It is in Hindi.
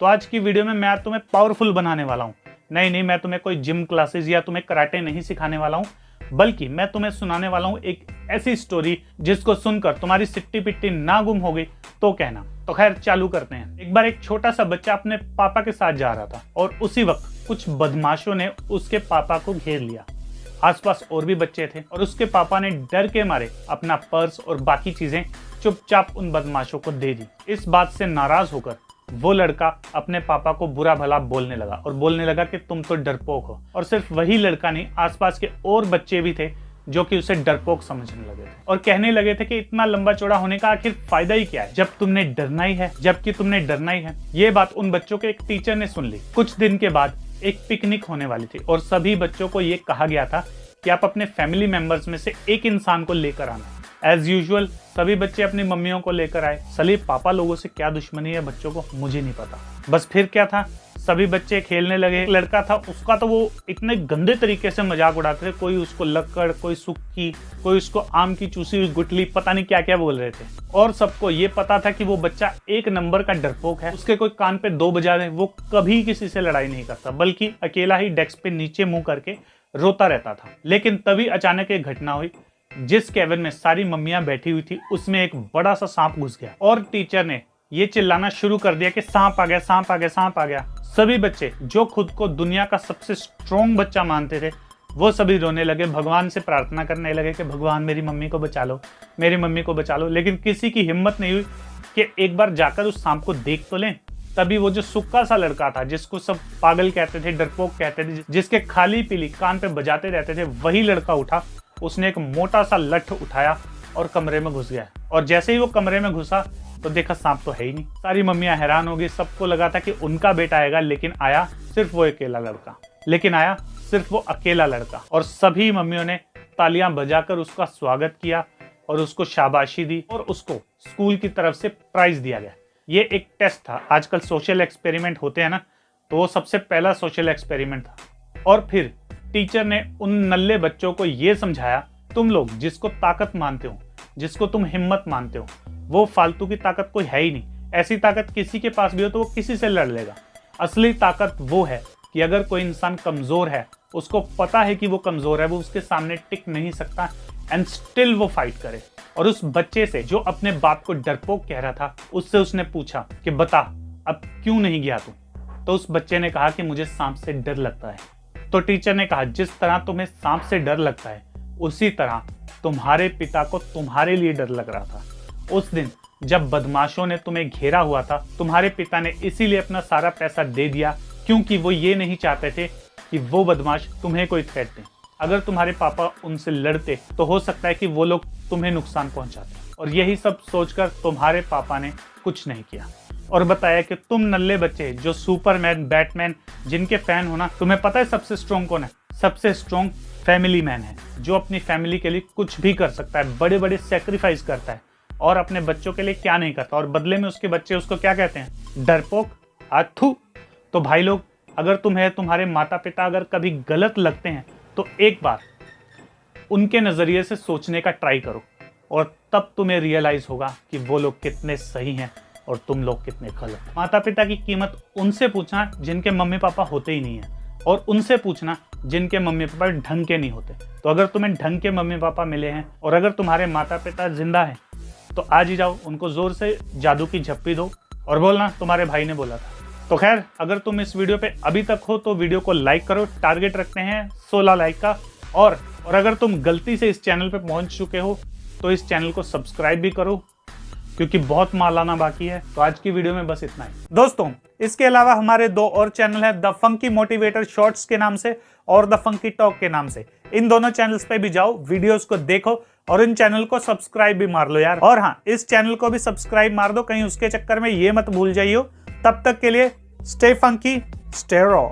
तो आज की वीडियो में मैं तुम्हें पावरफुल बनाने वाला हूँ। नहीं, मैं तुम्हें कोई जिम क्लासेस या तुम्हें कराटे नहीं सिखाने वाला हूँ, बल्कि मैं तुम्हें सुनाने वाला हूँ एक ऐसी स्टोरी जिसको सुनकर तुम्हारी सिट्टी पिट्टी ना गुम हो गई तो कहना। तो खैर चालू करते हैं। एक बार एक छोटा सा बच्चा अपने पापा के साथ जा रहा था और उसी वक्त कुछ बदमाशों ने उसके पापा को घेर लिया। आसपास और भी बच्चे थे और उसके पापा ने डर के मारे अपना पर्स और बाकी चीजें चुपचाप उन बदमाशों को दे दी। इस बात से नाराज होकर वो लड़का अपने पापा को बुरा भला बोलने लगा और बोलने लगा कि तुम तो डरपोक हो। और सिर्फ वही लड़का नहीं, आसपास के और बच्चे भी थे जो कि उसे डरपोक समझने लगे थे और कहने लगे थे कि इतना लंबा चौड़ा होने का आखिर फायदा ही क्या है जब तुमने डरना ही है, जबकि तुमने डरना ही है। ये बात उन बच्चों के एक टीचर ने सुन ली। कुछ दिन के बाद एक पिकनिक होने वाली थी और सभी बच्चों को ये कहा गया था कि आप अपने फैमिली मेंबर्स में से एक इंसान को लेकर आना। एज यूजुअल सभी बच्चे अपनी मम्मियों को लेकर आए। सली पापा लोगों से क्या दुश्मनी है बच्चों को, मुझे नहीं पता। बस फिर क्या था, सभी बच्चे खेलने लगे। एक लड़का था, उसका तो वो इतने गंदे तरीके से मजाक उड़ाते थे। कोई उसको लक्कड़, कोई सुक्की, कोई उसको आम की चूसी हुई गुठली, पता नहीं क्या क्या बोल रहे थे। और सबको ये पता था कि वो बच्चा एक नंबर का डरपोक है। उसके कोई कान पे 2 बजा दे, वो कभी किसी से लड़ाई नहीं करता, बल्कि अकेला ही डेस्क पे नीचे मुंह करके रोता रहता था। लेकिन तभी अचानक एक घटना हुई। जिस केबिन में सारी मम्मियां बैठी हुई थी उसमें एक बड़ा सा सांप घुस गया और टीचर ने ये चिल्लाना शुरू कर दिया कि सांप आ गया, सांप आ गया, सांप आ गया। सभी बच्चे जो खुद को दुनिया का सबसे स्ट्रॉन्ग बच्चा मानते थे वो सभी रोने लगे, भगवान से प्रार्थना करने लगे कि भगवान मेरी मम्मी को बचा लो, मेरी मम्मी को बचा लो। लेकिन किसी की हिम्मत नहीं हुई कि एक बार जाकर उस सांप को देख तो लें। तभी वो जो सुक्का सा लड़का था, जिसको सब पागल कहते थे, डरपोक कहते थे, जिसके खाली पीली कान पे बजाते रहते थे, वही लड़का उठा। उसने एक मोटा सा लठ उठाया और कमरे में घुस गया। और जैसे ही वो कमरे में घुसा तो देखा सांप तो है ही नहीं। सारी मम्मियां हैरान हो गई। सबको लगा था कि उनका बेटा आएगा, लेकिन आया सिर्फ वो अकेला लड़का। और सभी मम्मियों ने तालियां बजाकर उसका स्वागत किया और उसको शाबाशी दी और उसको स्कूल की तरफ से प्राइज दिया गया। ये एक टेस्ट था। आजकल सोशल एक्सपेरिमेंट होते हैं ना, तो वो सबसे पहला सोशल एक्सपेरिमेंट था। और फिर टीचर ने उन नल्ले बच्चों को ये समझाया, तुम लोग जिसको ताकत मानते हो, जिसको तुम हिम्मत मानते हो, वो फालतू की ताकत कोई है ही नहीं। ऐसी ताकत किसी के पास भी हो तो वो किसी से लड़ लेगा। असली ताकत वो है कि अगर कोई इंसान कमजोर है, उसको पता है कि वो कमजोर है, वो उसके सामने टिक नहीं सकता, एंड स्टिल वो फाइट करे। और उस बच्चे से जो अपने बाप को डरपोक कह रहा था, उससे उसने पूछा कि बता अब क्यों नहीं गया तू? तो उस बच्चे ने कहा कि मुझे सांप से डर लगता है। तो टीचर ने कहा जिस तरह तुम्हें सांप से डर लगता है, उसी तरह तुम्हारे पिता को तुम्हारे लिए डर लग रहा था। उस दिन जब बदमाशों ने तुम्हें घेरा हुआ था, तुम्हारे पिता ने इसीलिए अपना सारा पैसा दे दिया, क्योंकि वो ये नहीं चाहते थे कि वो बदमाश तुम्हें कोई थ्रेट दें। अगर तुम्हारे पापा उनसे लड़ते तो हो सकता है कि वो लोग तुम्हें नुकसान पहुंचाते। और यही सब सोचकर तुम्हारे पापा ने कुछ नहीं किया और बताया कि तुम नल्ले बच्चे जो सुपरमैन, बैटमैन जिनके फैन हो ना, तुम्हें पता है सबसे स्ट्रॉन्ग कौन है? सबसे स्ट्रॉन्ग फैमिली मैन है, जो अपनी फैमिली के लिए कुछ भी कर सकता है, बड़े बड़े सेक्रीफाइस करता है और अपने बच्चों के लिए क्या नहीं करता। और बदले में उसके बच्चे उसको क्या कहते हैं? डरपोक, आथू। तो भाई लोग, अगर तुम्हारे माता पिता अगर कभी गलत लगते हैं तो एक बार उनके नजरिए से सोचने का ट्राई करो और तब तुम्हें रियलाइज होगा कि वो लोग कितने सही हैं और तुम लोग कितने गलत। माता पिता की कीमत उनसे पूछना जिनके मम्मी पापा होते ही नहीं है, और उनसे पूछना जिनके मम्मी पापा ढंग के नहीं होते। तो अगर तुम्हें ढंग के मम्मी पापा मिले हैं और अगर तुम्हारे माता पिता जिंदा हैं, तो आज ही जाओ उनको जोर से जादू की झप्पी दो और बोलना तुम्हारे भाई ने बोला था। तो खैर, अगर तुम इस वीडियो पे अभी तक हो तो वीडियो को लाइक करो। टारगेट रखते हैं 16 लाइक का। और अगर तुम गलती से इस चैनल पे पहुंच चुके हो तो इस चैनल को सब्सक्राइब भी करो, क्योंकि बहुत माल आना बाकी है। तो आज की वीडियो में बस इतना ही दोस्तों। इसके अलावा हमारे 2 और चैनल है, द फंकी मोटिवेटर शॉर्ट्स के नाम से और द फंकी टॉक के नाम से। इन दोनों चैनल्स पे भी जाओ, वीडियोस को देखो और इन चैनल को सब्सक्राइब भी मार लो यार। और हाँ, इस चैनल को भी सब्सक्राइब मार दो, कहीं उसके चक्कर में ये मत भूल जाइयो। तब तक के लिए स्टे फंकी, स्टे रॉ।